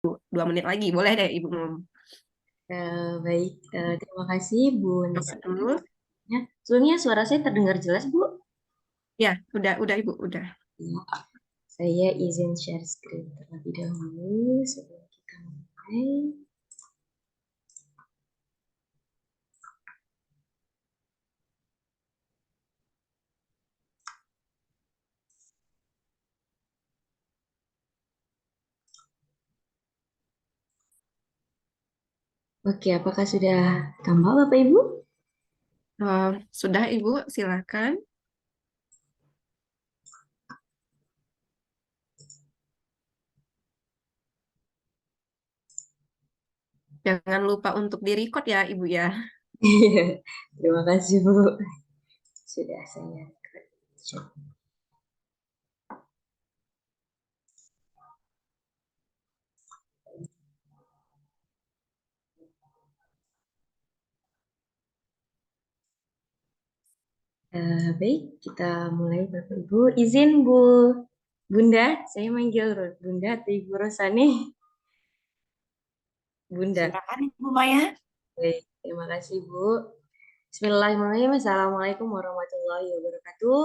2 menit lagi. Boleh deh Ibu ngomong. Baik, terima kasih Bu Coba Nisa. dulu. Ya, sebelumnya suara saya terdengar jelas, Bu? Ya, udah Ibu, udah. Ya, saya izin share screen terlebih dahulu sebelum kita mulai. Oke, apakah sudah tambah Bapak Ibu? Sudah Ibu, silakan. Jangan lupa untuk di-record ya Ibu ya. Terima kasih Bu. Sudah saya cek. Baik, kita mulai Bapak Ibu. Izin Bu Bunda, saya manggil Bunda atau Ibu Rosani? Bunda. Silakan Ibu Maya. Baik, terima kasih Bu. Bismillahirrahmanirrahim. Assalamualaikum warahmatullahi wabarakatuh.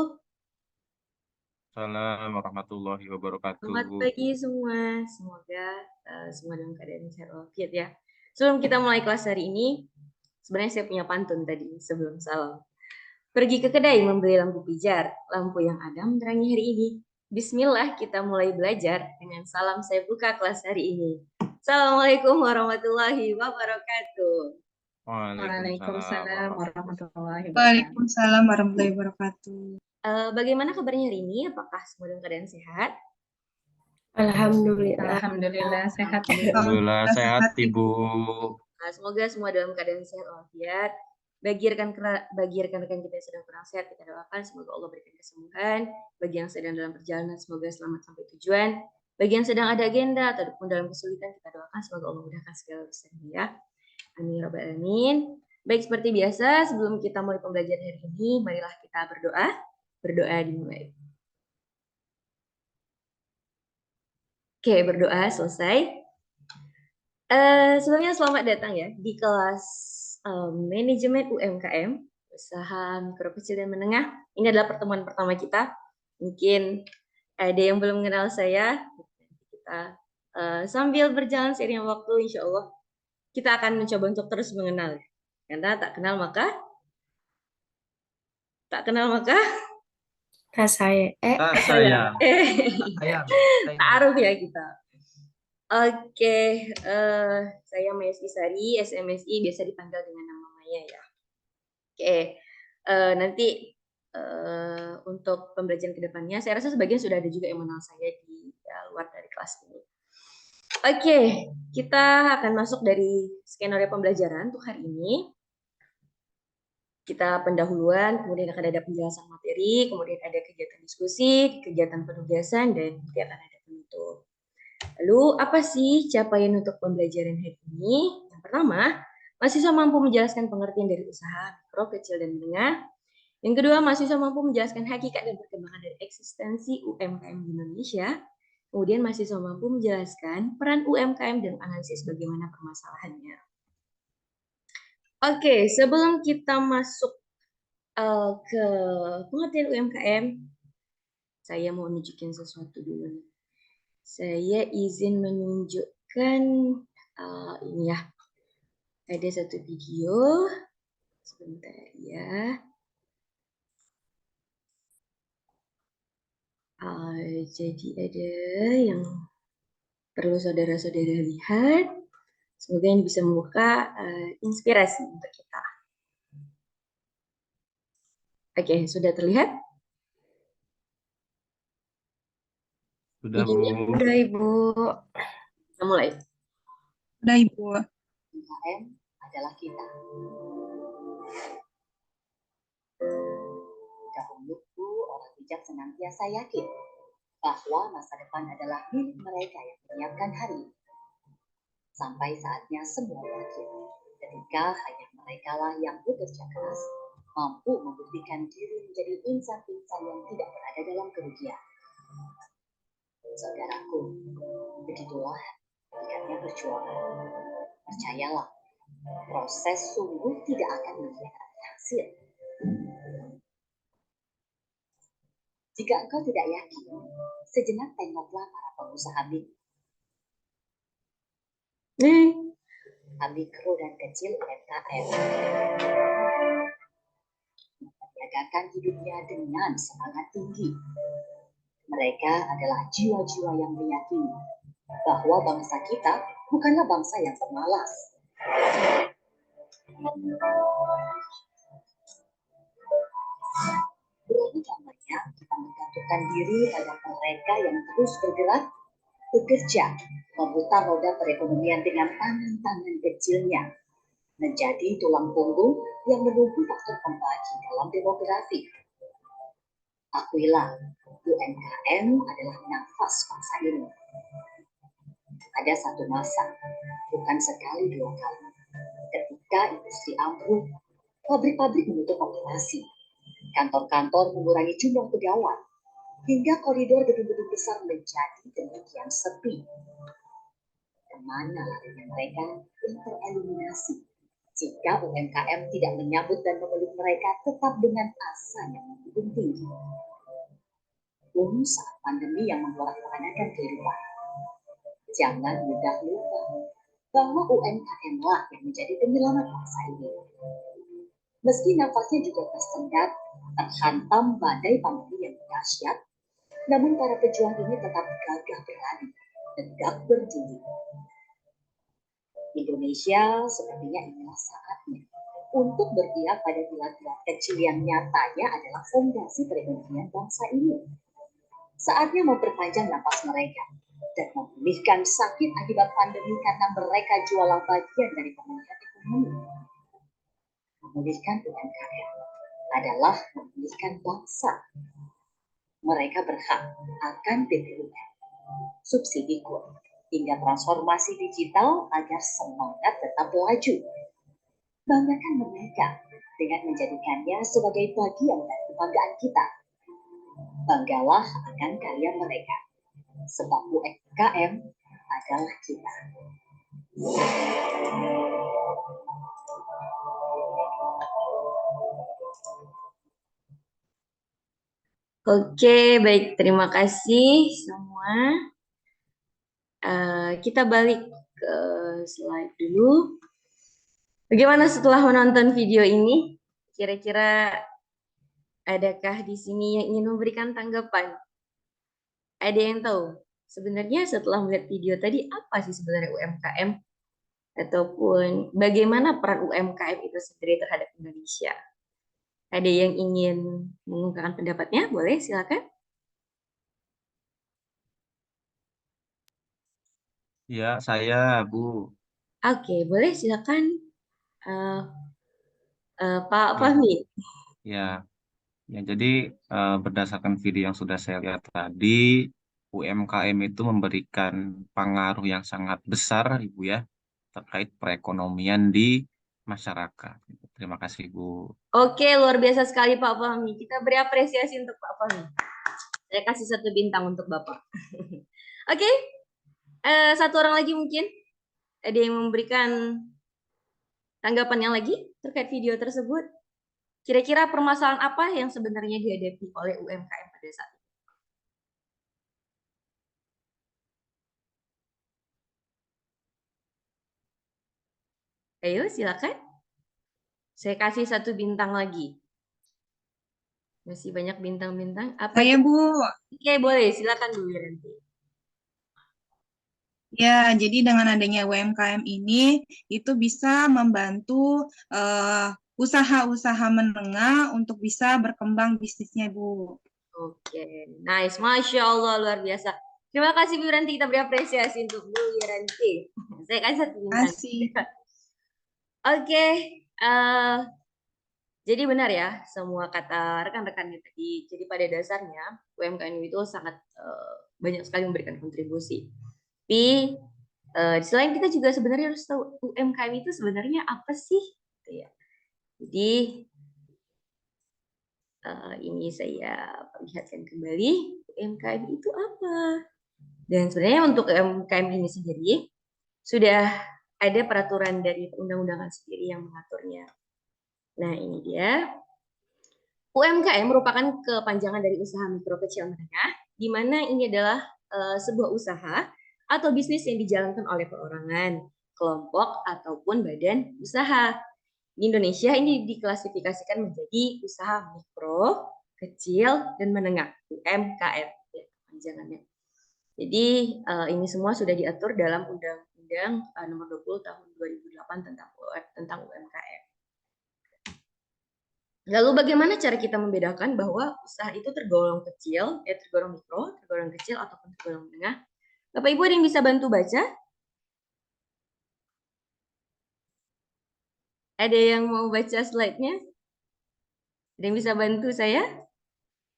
Assalamualaikum warahmatullahi wabarakatuh. Selamat pagi semua. Semoga semua dalam keadaan sehat walafiat ya. Sebelum kita mulai kelas hari ini, sebenarnya saya punya pantun tadi sebelum salam. Pergi ke kedai membeli lampu pijar, lampu yang ada menerangi hari ini. Bismillah, kita mulai belajar. Dengan salam saya buka kelas hari ini. Assalamualaikum warahmatullahi wabarakatuh. Waalaikumsalam Waalaikumsalam. warahmatullahi wabarakatuh. Waalaikumsalam warahmatullahi wabarakatuh. Bagaimana kabarnya hari ini? Apakah semua dalam keadaan sehat? Alhamdulillah. Alhamdulillah sehat Ibu. Alhamdulillah sehat Ibu. Semoga semua dalam keadaan sehat walafiat. Bagi rekan-rekan kita yang sedang kurang sehat, kita doakan semoga Allah berikan kesembuhan. Bagi yang sedang dalam perjalanan, semoga selamat sampai tujuan. Bagi yang sedang ada agenda ataupun dalam kesulitan, kita doakan semoga Allah mudahkan segala urusannya ya. Amin ya rabbal alamin. Baik, seperti biasa, sebelum kita mulai pembelajaran hari ini, marilah kita berdoa. Berdoa dimulai. Oke, berdoa selesai. Sebelumnya selamat datang ya di kelas manajemen UMKM, usaha mikro kecil dan menengah. Ini adalah pertemuan pertama kita. Mungkin ada yang belum mengenal saya. Kita sambil berjalan seiring waktu, insya Allah kita akan mencoba untuk terus mengenal. Karena tak kenal maka Saya. Sayang. taruh ya kita. Oke, saya Mayuski Sari, SMSI, biasa dipanggil dengan nama Maya ya. Oke, nanti untuk pembelajaran kedepannya, saya rasa sebagian sudah ada juga yang mengenal saya di luar dari kelas ini. Oke, kita akan masuk dari skenario pembelajaran untuk hari ini. Kita pendahuluan, kemudian akan ada penjelasan materi, kemudian ada kegiatan diskusi, kegiatan penugasan, dan nanti akan ada penutup. Lalu, apa sih capaian untuk pembelajaran hari ini? Yang pertama, mahasiswa mampu menjelaskan pengertian dari usaha mikro, kecil, dan menengah. Yang kedua, mahasiswa mampu menjelaskan hakikat dan perkembangan dari eksistensi UMKM di Indonesia. Kemudian, mahasiswa mampu menjelaskan peran UMKM dan analisis bagaimana permasalahannya. Oke, sebelum kita masuk ke pengertian UMKM, saya mau nunjukin sesuatu dulu. Saya izin menunjukkan ini ya. Ada satu video. Sebentar ya. Jadi ada yang perlu saudara-saudara lihat. Semoga ini bisa membuka inspirasi untuk kita. Oke, sudah terlihat? Sudah Bu. Udah Ibu. Kita mulai. Udah Ibu. UMKM adalah kita. Dahulu orang bijak senantiasa yakin bahwa masa depan adalah milik mereka yang menyiapkan hari ini. Sampai saatnya semua berakhir, ketika hanya merekalah yang bekerja keras, mampu membuktikan diri menjadi insan-insan yang tidak berada dalam kerugian. Saudaraku, begitulah Ingatnya perjuangan. Percayalah, proses sungguh tidak akan mengkhianati hasil. Jika engkau tidak yakin, sejenak tengoklah para pengusaha mikro dan kecil UMKM. Memperniagakan hidupnya dengan semangat tinggi. Mereka adalah jiwa-jiwa yang meyakini bahwa bangsa kita bukanlah bangsa yang pemalas. Berani karenanya kita menggantungkan diri pada mereka yang terus bergerak, bekerja, memutar roda perekonomian dengan tangan-tangan kecilnya, menjadi tulang punggung yang menunggu faktor pembagi dalam demografi. Akuilah, UMKM adalah nafas bangsa ini. Ada satu masa, bukan sekali dua kali, ketika industri ambruk, pabrik-pabrik menutup operasi, kantor-kantor mengurangi jumlah pegawai, hingga koridor gedung-gedung besar menjadi demikian sepi. Kemana larinya mereka yang tereliminasi jika UMKM tidak menyambut dan memeluk mereka tetap dengan asa yang lebih tinggi? Saat pandemi yang memporak-porandakan kehidupan, jangan mudah lupa bahwa UMKM lah yang menjadi penyelamat bangsa ini. Meski nafasnya juga tersendat, terhantam badai pandemi yang dahsyat, namun para pejuang ini tetap gagah berani, tegak berdiri. Indonesia sepertinya inilah saatnya untuk berpihak pada pilar-pilar kecil yang nyatanya adalah fondasi perekonomian bangsa ini. Saatnya memperpanjang napas mereka dan memulihkan sakit akibat pandemi karena mereka jualan bagian dari pemulihan ekonomi. Memulihkan UMKM adalah memulihkan bangsa. Mereka berhak akan BPUM, subsidi kur, hingga transformasi digital agar semangat tetap laju. Banggakan mereka dengan menjadikannya sebagai bagian dari kebanggaan kita. Banggalah akan karya mereka, sebab UMKM adalah kita. Oke, baik. Terima kasih semua. Kita balik ke slide dulu. Bagaimana setelah menonton video ini? Kira-kira adakah di sini yang ingin memberikan tanggapan? Ada yang tahu? Sebenarnya setelah melihat video tadi, apa sih sebenarnya UMKM? Ataupun bagaimana peran UMKM itu sendiri terhadap Indonesia? Ada yang ingin mengungkapkan pendapatnya? Boleh, silakan. Ya, saya, Bu. Oke, boleh silakan Pak Ya, Fahmi. ya, jadi berdasarkan video yang sudah saya lihat tadi, UMKM itu memberikan pengaruh yang sangat besar, Ibu ya, terkait perekonomian di masyarakat. Terima kasih, Bu. Oke, luar biasa sekali Pak Fahmi. Kita beri apresiasi untuk Pak Fahmi. Saya kasih 1 bintang untuk Bapak. Oke, satu orang lagi mungkin. Ada yang memberikan tanggapan yang lagi terkait video tersebut? Kira-kira permasalahan apa yang sebenarnya dihadapi oleh UMKM pada saat ini? Ayo, silakan. Saya kasih 1 bintang lagi. Masih banyak bintang-bintang. Apa Saya, itu? Bu. Oke, boleh. Silakan Bu Wiranti. Ya, jadi dengan adanya UMKM ini, itu bisa membantu usaha-usaha menengah untuk bisa berkembang bisnisnya, Bu. Oke, nice. Masya Allah, luar biasa. Terima kasih Bu Wiranti. Kita beri apresiasi untuk Bu Wiranti. Saya kasih 1 bintang. Asik. Oke, jadi benar ya semua kata rekan-rekannya tadi. Jadi pada dasarnya UMKM itu sangat banyak sekali memberikan kontribusi. Tapi di selain kita juga sebenarnya harus tahu UMKM itu sebenarnya apa sih? Gitu ya. Jadi ini saya perlihatkan kembali UMKM itu apa. Dan sebenarnya untuk UMKM ini sendiri sudah ada peraturan dari undang-undangan sendiri yang mengaturnya. Nah, ini dia. UMKM merupakan kepanjangan dari usaha mikro kecil menengah, di mana ini adalah sebuah usaha atau bisnis yang dijalankan oleh perorangan, kelompok, ataupun badan usaha. Di Indonesia ini diklasifikasikan menjadi usaha mikro, kecil, dan menengah, UMKM, ya, kepanjangannya. Jadi ini semua sudah diatur dalam Undang-Undang Nomor 20 Tahun 2008 tentang UMKM. Lalu bagaimana cara kita membedakan bahwa usaha itu tergolong kecil, tergolong mikro, tergolong kecil, ataupun tergolong menengah? Bapak Ibu ada yang bisa bantu baca? Ada yang mau baca slide-nya? Ada yang bisa bantu saya?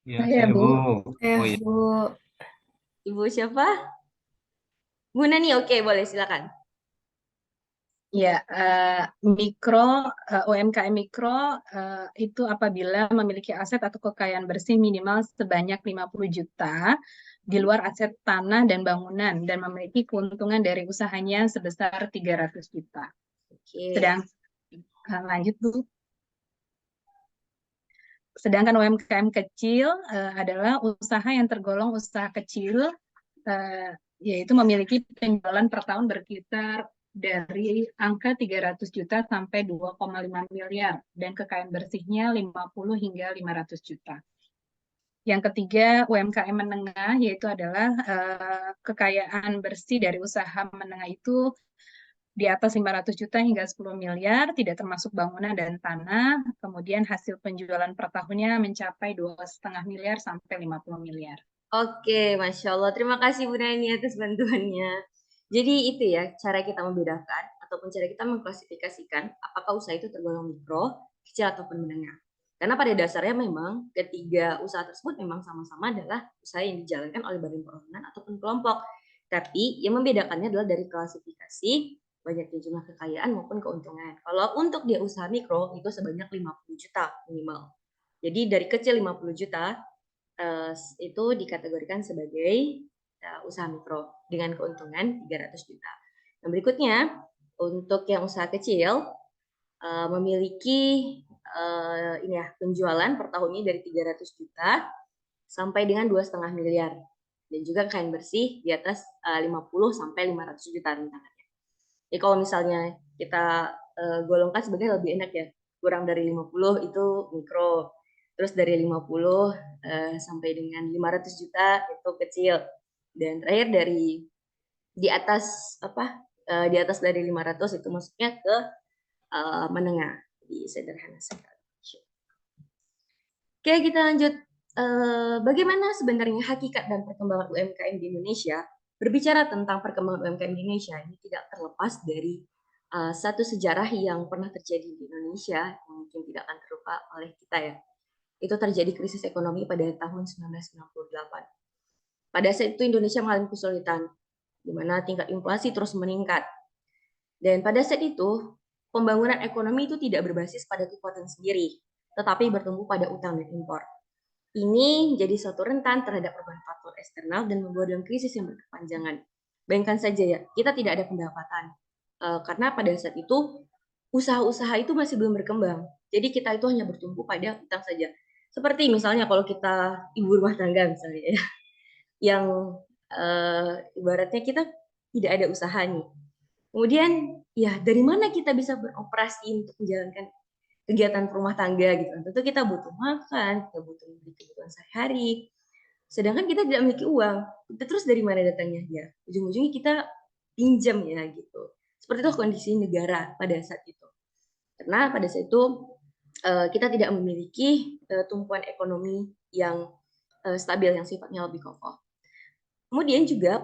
Ya, Saya, saya Bu. Bu. Eh, Oh iya. Bu. Ibu siapa? Bu Nani, oke, boleh silakan. Ya, UMKM mikro itu apabila memiliki aset atau kekayaan bersih minimal sebanyak 50 juta di luar aset tanah dan bangunan dan memiliki keuntungan dari usahanya sebesar 300 juta. Oke. Lanjut, Bu. Sedangkan UMKM kecil adalah usaha yang tergolong usaha kecil, yaitu memiliki penjualan per tahun berkisar dari angka 300 juta sampai 2,5 miliar dan kekayaan bersihnya 50 hingga 500 juta. Yang ketiga, UMKM menengah yaitu adalah kekayaan bersih dari usaha menengah itu di atas 500 juta hingga 10 miliar, tidak termasuk bangunan dan tanah. Kemudian hasil penjualan per tahunnya mencapai 2,5 miliar sampai 50 miliar. Oke, Masya Allah. Terima kasih Bu Nani atas bantuannya. Jadi itu ya, cara kita membedakan ataupun cara kita mengklasifikasikan apakah usaha itu tergolong mikro, kecil, ataupun menengah. Karena pada dasarnya memang ketiga usaha tersebut memang sama-sama adalah usaha yang dijalankan oleh badan perorangan ataupun kelompok. Tapi yang membedakannya adalah dari klasifikasi, banyaknya jumlah kekayaan maupun keuntungan. Kalau untuk dia usaha mikro, itu sebanyak 50 juta minimal. Jadi dari kecil 50 juta, itu dikategorikan sebagai usaha mikro dengan keuntungan 300 juta. Yang berikutnya, untuk yang usaha kecil memiliki penjualan per tahunnya dari 300 juta sampai dengan 2,5 miliar dan juga kekayaan bersih di atas 50 sampai 500 juta rentangannya. Jadi kalau misalnya kita golongkan sebenarnya lebih enak ya, kurang dari 50 itu mikro, terus dari 50 sampai dengan 500 juta itu kecil, dan terakhir dari di atas di atas dari 500 itu masuknya ke menengah. Jadi sederhana sekali. Oke, kita lanjut. Bagaimana sebenarnya hakikat dan perkembangan UMKM di Indonesia? Berbicara tentang perkembangan UMKM di Indonesia, ini tidak terlepas dari satu sejarah yang pernah terjadi di Indonesia yang mungkin tidak akan terlupa oleh kita ya. Itu terjadi krisis ekonomi pada tahun 1998. Pada saat itu Indonesia mengalami kesulitan, di mana tingkat inflasi terus meningkat. Dan pada saat itu, pembangunan ekonomi itu tidak berbasis pada kekuatan sendiri, tetapi bertumbuh pada utang dan impor. Ini menjadi suatu rentan terhadap perubahan faktor eksternal dan membawa dalam krisis yang berkepanjangan. Bayangkan saja ya, kita tidak ada pendapatan. Karena pada saat itu, usaha-usaha itu masih belum berkembang. Jadi kita itu hanya bertumbuh pada utang saja. Seperti misalnya kalau kita ibu rumah tangga misalnya ya, yang ibaratnya kita tidak ada usaha nih. Kemudian ya dari mana kita bisa beroperasi untuk menjalankan kegiatan rumah tangga gitu. Tentu kita butuh makan, kita butuh membeli kebutuhan sehari-hari. Sedangkan kita tidak memiliki uang. Kita terus dari mana datangnya? Ya, ujung-ujungnya kita pinjam ya gitu. Seperti itu kondisi negara pada saat itu. Karena pada saat itu kita tidak memiliki tumpuan ekonomi yang stabil, yang sifatnya lebih kokoh. Kemudian juga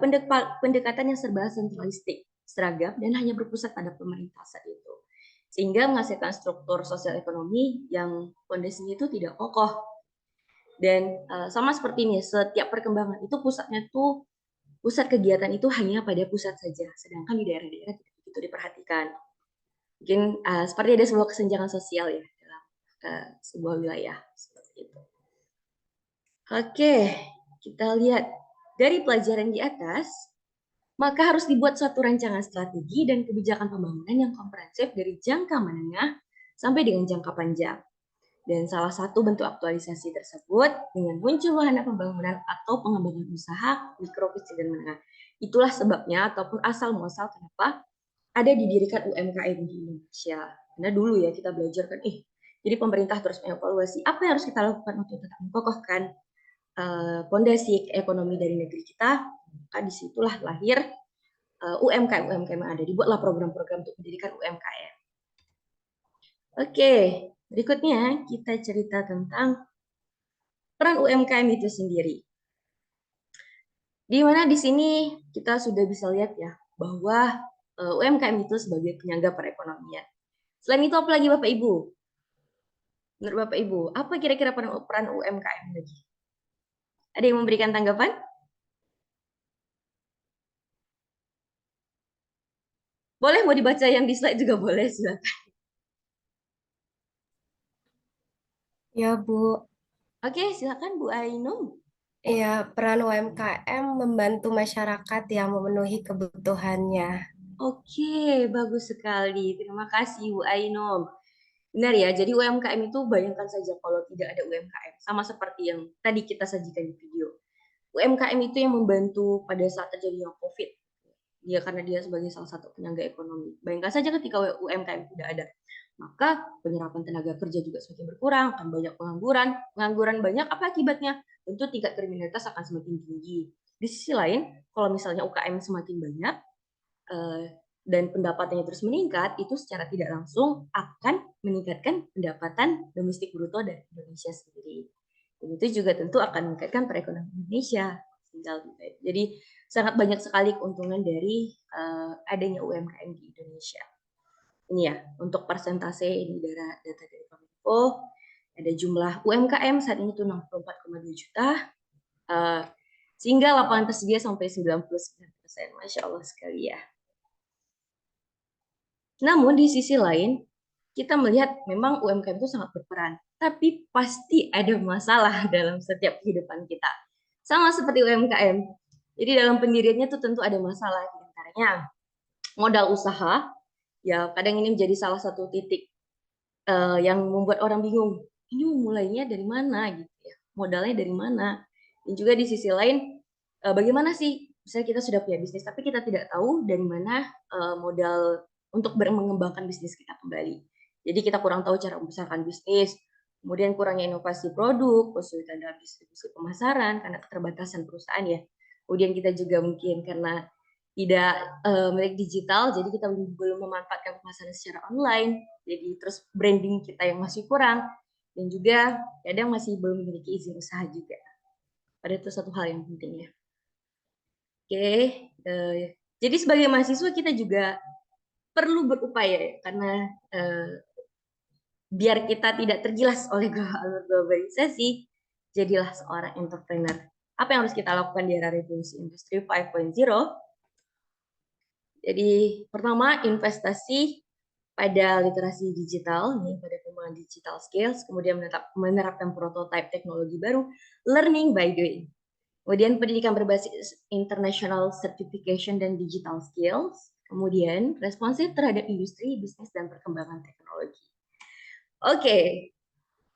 pendekatan yang serba sentralistik, seragam, dan hanya berpusat pada pemerintah saat itu. Sehingga menghasilkan struktur sosial ekonomi yang fondasinya itu tidak kokoh. Dan sama seperti ini, setiap perkembangan itu pusat kegiatan itu hanya pada pusat saja, sedangkan di daerah-daerah tidak begitu diperhatikan. Mungkin seperti ada sebuah kesenjangan sosial ya dalam sebuah wilayah seperti itu. Oke, kita lihat dari pelajaran di atas, maka harus dibuat suatu rancangan strategi dan kebijakan pembangunan yang komprehensif dari jangka menengah sampai dengan jangka panjang. Dan salah satu bentuk aktualisasi tersebut dengan muncul wahana pembangunan atau pengembangan usaha mikro, kecil, dan menengah. Itulah sebabnya ataupun asal muasal kenapa ada didirikan UMKM di Indonesia. Karena dulu ya kita belajar kan, jadi pemerintah terus mengevaluasi apa yang harus kita lakukan untuk tetap mengokohkan fondasi ekonomi dari negeri kita. Maka disitulah lahir UMKM yang ada. Dibuatlah program-program untuk mendirikan UMKM. Oke, berikutnya kita cerita tentang peran UMKM itu sendiri. Di mana di sini kita sudah bisa lihat ya bahwa UMKM itu sebagai penyangga perekonomian. Selain itu apa lagi Bapak Ibu? Menurut Bapak Ibu, apa kira-kira peran UMKM lagi? Ada yang memberikan tanggapan? Boleh mau dibaca yang di slide juga boleh, silakan. Ya, Bu. Oke, silakan Bu Ainun. Ya, peran UMKM membantu masyarakat yang memenuhi kebutuhannya. Oke, bagus sekali. Terima kasih Bu Ainun. Benar ya, jadi UMKM itu bayangkan saja kalau tidak ada UMKM. Sama seperti yang tadi kita sajikan di video. UMKM itu yang membantu pada saat terjadinya COVID. Dia karena dia sebagai salah satu penyangga ekonomi. Bayangkan saja ketika UMKM tidak ada, maka penyerapan tenaga kerja juga semakin berkurang, akan banyak pengangguran. Pengangguran banyak, apa akibatnya? Tentu tingkat kriminalitas akan semakin tinggi. Di sisi lain, kalau misalnya UKM semakin banyak, dan pendapatannya terus meningkat, itu secara tidak langsung akan meningkatkan pendapatan domestik bruto dari Indonesia sendiri. Dan itu juga tentu akan meningkatkan perekonomian Indonesia. Jadi sangat banyak sekali keuntungan dari adanya UMKM di Indonesia. Ini ya, untuk persentase ini data dari Kominfo, ada jumlah UMKM saat ini tuh 64,2 juta, sehingga lapangan tersedia sampai 99%. Masya Allah sekali ya. Namun di sisi lain, kita melihat memang UMKM itu sangat berperan, tapi pasti ada masalah dalam setiap kehidupan kita. Sama seperti UMKM. Jadi dalam pendiriannya itu tentu ada masalah, di antaranya modal usaha. Ya, kadang ini menjadi salah satu titik yang membuat orang bingung. Ini mulainya dari mana gitu ya? Modalnya dari mana? Dan juga di sisi lain, bagaimana sih misalnya kita sudah punya bisnis tapi kita tidak tahu dari mana modal untuk mengembangkan bisnis kita kembali. Jadi kita kurang tahu cara membesarkan bisnis, kemudian kurangnya inovasi produk, kesulitan dalam distribusi pemasaran karena keterbatasan perusahaan ya. Kemudian kita juga mungkin karena tidak melek digital, jadi kita belum memanfaatkan pemasaran secara online, jadi terus branding kita yang masih kurang, dan juga kadang masih belum memiliki izin usaha juga. Pada itu satu hal yang penting ya. Oke, jadi sebagai mahasiswa kita juga perlu berupaya ya, karena biar kita tidak tergilas oleh alur globalisasi, jadilah seorang entrepreneur. Apa yang harus kita lakukan di era revolusi industri 5.0? Jadi pertama investasi pada literasi digital, pada pengembangan digital skills, kemudian menerapkan prototipe teknologi baru, learning by doing. Kemudian pendidikan berbasis international certification dan digital skills, kemudian responsif terhadap industri, bisnis, dan perkembangan teknologi. Oke,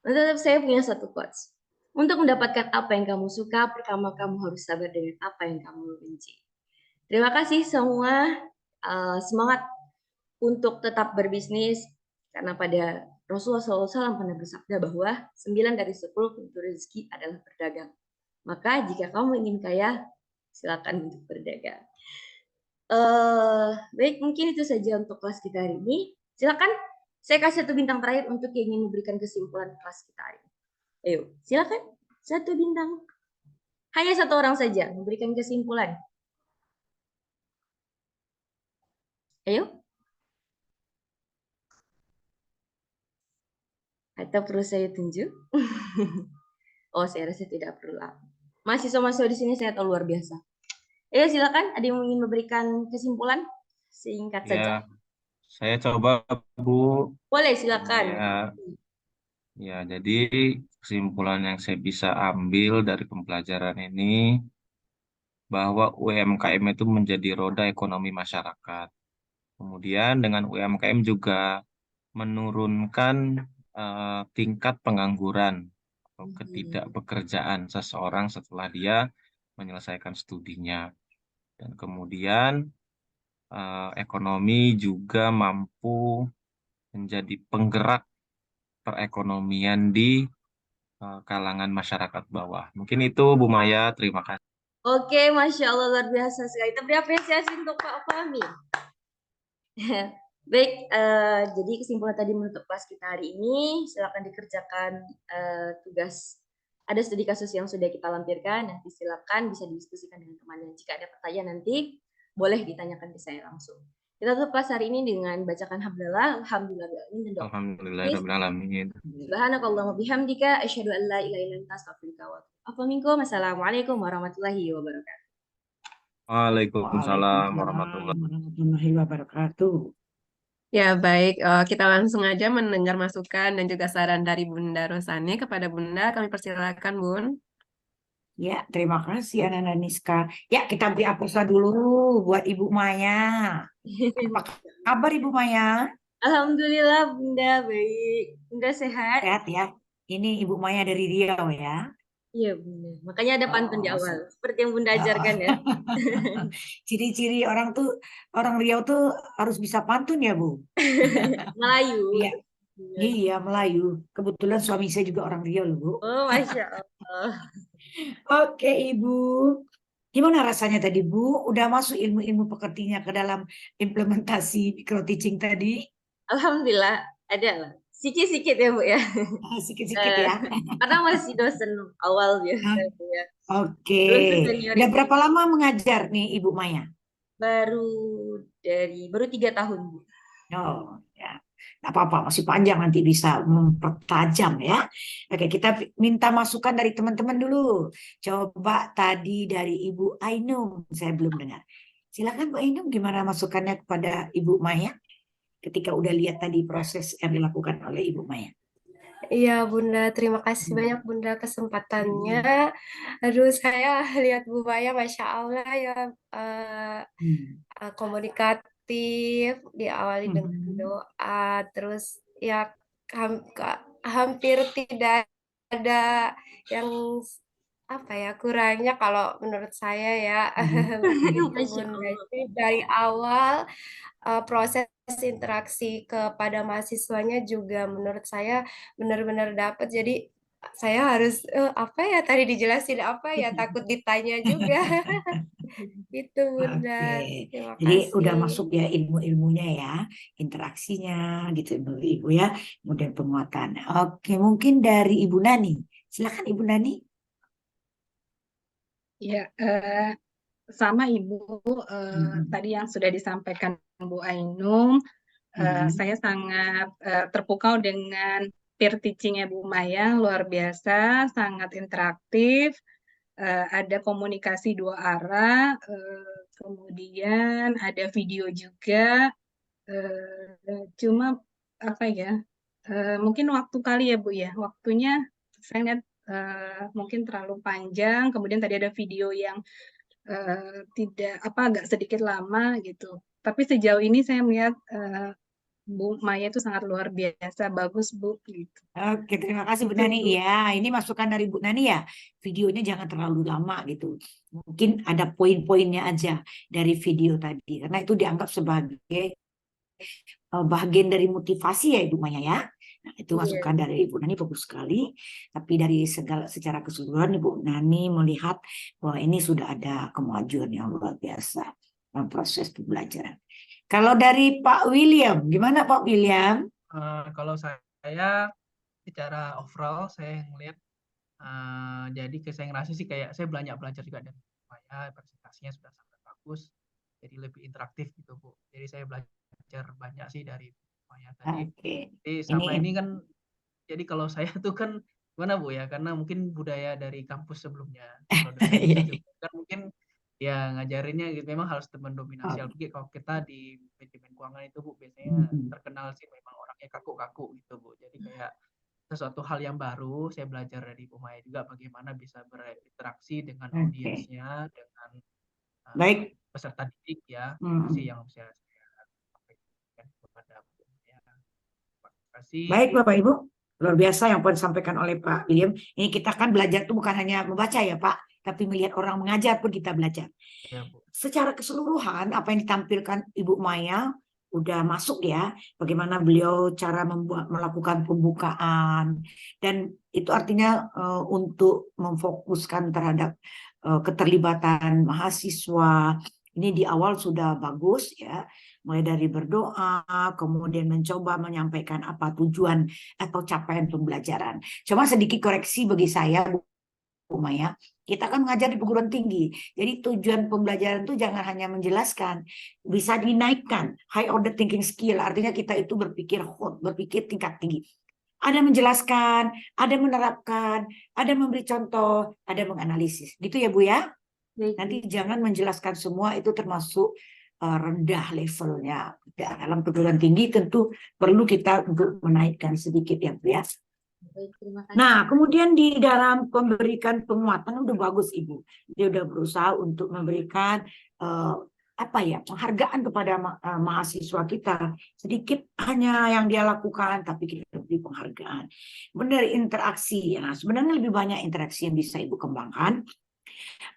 untuk saya punya satu quotes. Untuk mendapatkan apa yang kamu suka, pertama kamu harus sabar dengan apa yang kamu benci. Terima kasih semua, semangat untuk tetap berbisnis, karena pada Rasulullah SAW pernah bersabda bahwa 9 dari 10 pintu rezeki adalah berdagang. Maka jika kamu ingin kaya, silakan untuk berdagang. Baik, mungkin itu saja untuk kelas kita hari ini. Silakan, saya kasih 1 bintang terakhir untuk yang ingin memberikan kesimpulan kelas kita hari ini. Ayo, silakan 1 bintang. Hanya 1 orang saja memberikan kesimpulan. Ayo. Atau perlu saya tunjuk? Oh, saya rasa tidak perlu. Mahasiswa-mahasiswa di sini saya tahu luar biasa. Ayo silakan, ada yang ingin memberikan kesimpulan? Singkat saja. Saya coba, Bu. Boleh, silakan. Ya, jadi kesimpulan yang saya bisa ambil dari pembelajaran ini, bahwa UMKM itu menjadi roda ekonomi masyarakat. Kemudian dengan UMKM juga menurunkan tingkat pengangguran atau ketidakbekerjaan seseorang setelah dia menyelesaikan studinya. Dan kemudian ekonomi juga mampu menjadi penggerak perekonomian di kalangan masyarakat bawah. Mungkin itu Bu Maya, terima kasih. Oke, Masya Allah, luar biasa sekali. Kita beri apresiasi untuk Pak Fahmi. Baik, jadi kesimpulan tadi menutup kelas kita hari ini, silakan dikerjakan tugas. Ada studi kasus yang sudah kita lampirkan, nanti silakan bisa didiskusikan dengan temannya. Jika ada pertanyaan nanti, boleh ditanyakan ke saya langsung. Kita tutup kelas hari ini dengan bacakan hamdalah, alhamdulillah, dan doa. Alhamdulillahirrahmanirrahim. Subhanakallahumma bihamdika, asyhadu an la ilaha illa anta, astaghfiruka wa atubu ilaik. Assalamualaikum warahmatullahi wabarakatuh. Waalaikumsalam warahmatullahi warahmatullahi wabarakatuh. Ya, baik. Kita langsung aja mendengar masukan dan juga saran dari Bunda Rosani. Kepada Bunda, kami persilakan, Bun. Ya, terima kasih Ananda Niska. Ya, kita beri aplausa dulu buat Ibu Maya. Apa kabar Ibu Maya? Alhamdulillah Bunda baik. Bunda sehat? Sehat ya. Ini Ibu Maya dari Riau ya. Iya Bunda. Makanya ada pantun di Oh, awal. Seperti yang Bunda ajarkan ya. Ciri-ciri orang Riau tuh harus bisa pantun ya, Bu. Melayu. Iya, iya Melayu. Kebetulan suami saya juga orang Riau loh, Bu. Oh, Masya Allah. Oke, Ibu. Gimana rasanya tadi, Bu? Udah masuk ilmu-ilmu pekertinya ke dalam implementasi micro teaching tadi? Alhamdulillah ada lah. Sikit-sikit ya Bu ya. Sikit-sikit ya. Karena masih dosen awal biasa Bu ya. Oke. Belum ke Udah seniority. berapa lama mengajar nih Ibu Maya? Baru 3 tahun Bu. Oh, ya. Nggak apa-apa, masih panjang nanti bisa mempertajam ya. Oke, kita minta masukan dari teman-teman dulu. Coba tadi dari Ibu Ainun, saya belum dengar. Silakan Bu Ainun, gimana masukannya kepada Ibu Maya ketika udah lihat tadi proses yang dilakukan oleh Ibu Maya? Iya, Bunda. Terima kasih banyak, Bunda, kesempatannya. Aduh, saya lihat Bu Maya, Masya Allah ya, komunikatif, diawali dengan doa, terus ya hampir tidak ada yang apa ya kurangnya kalau menurut saya ya. Begitu Masya Bunda. Allah. Jadi dari awal proses interaksi kepada mahasiswanya juga menurut saya benar-benar dapat. Jadi saya harus apa ya tadi dijelasin apa ya takut ditanya juga. Itu Bunda. Oke, Terima jadi udah kasih. masuk ya ilmu-ilmunya ya, interaksinya gitu Ibu ya, kemudian penguatan. Oke, mungkin dari Ibu Nani. Silakan Ibu Nani. Ya, sama Ibu tadi yang sudah disampaikan Bu Ainun, saya sangat terpukau dengan peer teaching-nya Bu Maya, luar biasa, sangat interaktif, ada komunikasi dua arah, kemudian ada video juga, cuma apa ya, mungkin waktu kali ya Bu ya, waktunya saya lihat mungkin terlalu panjang, kemudian tadi ada video yang tidak agak sedikit lama gitu. Tapi sejauh ini saya melihat Bu Maya itu sangat luar biasa, bagus Bu gitu. Oke, terima kasih Bu Nani. Ya, ini masukan dari Bu Nani ya. Videonya jangan terlalu lama gitu. Mungkin ada poin-poinnya aja dari video tadi. Karena itu dianggap sebagai bagian dari motivasi ya Ibu Maya ya. Nah, itu masukan dari Ibu Nani bagus sekali. Tapi dari secara keseluruhan Ibu Nani melihat bahwa ini sudah ada kemajuan yang luar biasa dalam proses pembelajaran. Kalau dari Pak William, gimana Pak William? Kalau saya secara overall saya ngelihat jadi saya ngerasa sih kayak saya banyak belajar juga dari saya, presentasinya sudah sangat bagus, jadi lebih interaktif gitu Bu. Jadi saya belajar banyak sih dari Maya tadi. Jadi sama ini kan, jadi kalau saya tuh kan gimana Bu ya, karena mungkin budaya dari kampus sebelumnya, kalau dosen juga kan mungkin ya ngajarinnya gitu, memang harus mendominasi. Kalau kita di manajemen keuangan itu Bu biasanya terkenal sih memang orangnya kaku-kaku gitu Bu. Jadi kayak sesuatu hal yang baru saya belajar dari Bu Maya juga bagaimana bisa berinteraksi dengan audiensnya, dengan Baik. peserta didik ya. Hmm. Itu sih yang bisa saya sampaikan kepada Bu Maya. Terima kasih. Baik Bapak Ibu, luar biasa yang disampaikan oleh Pak William. Ini kita kan belajar itu bukan hanya membaca ya Pak, tapi melihat orang mengajar pun kita belajar. Ya, Bu. Secara keseluruhan apa yang ditampilkan Ibu Maya udah masuk ya, bagaimana beliau cara melakukan pembukaan, dan itu artinya untuk memfokuskan terhadap keterlibatan mahasiswa. Ini di awal sudah bagus ya, mulai dari berdoa, kemudian mencoba menyampaikan apa tujuan atau capaian pembelajaran. Cuma sedikit koreksi bagi saya, Bu Maya, kita kan mengajar di perguruan tinggi. Jadi tujuan pembelajaran itu jangan hanya menjelaskan, bisa dinaikkan high order thinking skill. Artinya kita itu berpikir hot, berpikir tingkat tinggi. Ada menjelaskan, ada menerapkan, ada memberi contoh, ada menganalisis. Gitu ya Bu ya? Nanti jangan menjelaskan semua, itu termasuk rendah levelnya. Dalam perguruan tinggi tentu perlu kita untuk menaikkan sedikit ya Bu ya. Baik, terima kasih. Nah, kemudian di dalam pemberikan penguatan udah bagus Ibu. Dia udah berusaha untuk memberikan penghargaan kepada mahasiswa kita. Sedikit hanya yang dia lakukan, tapi kita beri penghargaan. Benar interaksi. Nah, sebenarnya lebih banyak interaksi yang bisa Ibu kembangkan.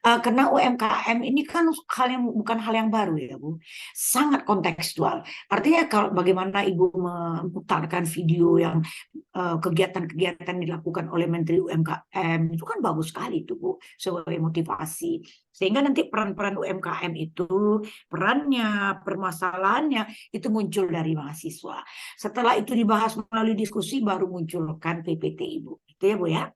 Karena UMKM ini kan bukan hal yang baru ya Bu, sangat kontekstual. Artinya kalau bagaimana Ibu memutarkan video yang kegiatan-kegiatan dilakukan oleh Menteri UMKM itu kan bagus sekali itu Bu, sebagai motivasi. Sehingga nanti peran-peran UMKM itu, perannya, permasalahannya itu muncul dari mahasiswa. Setelah itu dibahas melalui diskusi baru munculkan PPT Ibu. Itu ya Bu ya.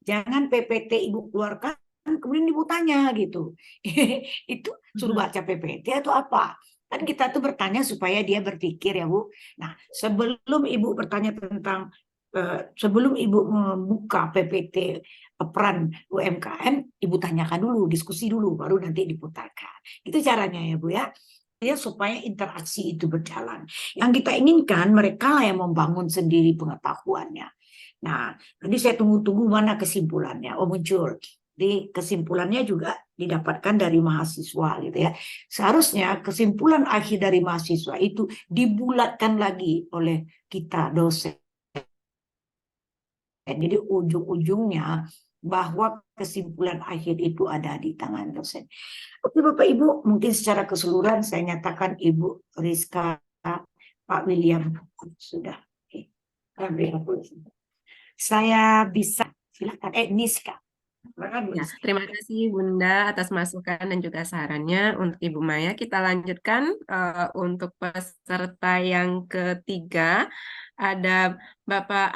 Jangan PPT Ibu keluarkan kemudian Ibu tanya gitu. Itu suruh baca PPT atau apa? Kan kita tuh bertanya supaya dia berpikir ya Bu. Nah, sebelum Ibu bertanya tentang sebelum Ibu membuka PPT peran UMKM, Ibu tanyakan dulu, diskusi dulu, baru nanti diputarkan. Itu caranya ya Bu ya. Ya, supaya interaksi itu berjalan. Yang kita inginkan mereka lah yang membangun sendiri pengetahuannya. Nah, jadi saya tunggu-tunggu mana kesimpulannya. Oh, muncul. Di kesimpulannya juga didapatkan dari mahasiswa gitu ya. Seharusnya kesimpulan akhir dari mahasiswa itu dibulatkan lagi oleh kita dosen. Jadi ujung-ujungnya bahwa kesimpulan akhir itu ada di tangan dosen. Oke Bapak Ibu, mungkin secara keseluruhan saya nyatakan Ibu Rizka, Pak William sudah. Saya bisa silakan Niska. Ya, terima kasih Bunda atas masukan dan juga sarannya untuk Ibu Maya. Kita lanjutkan untuk peserta yang ketiga, ada Bapak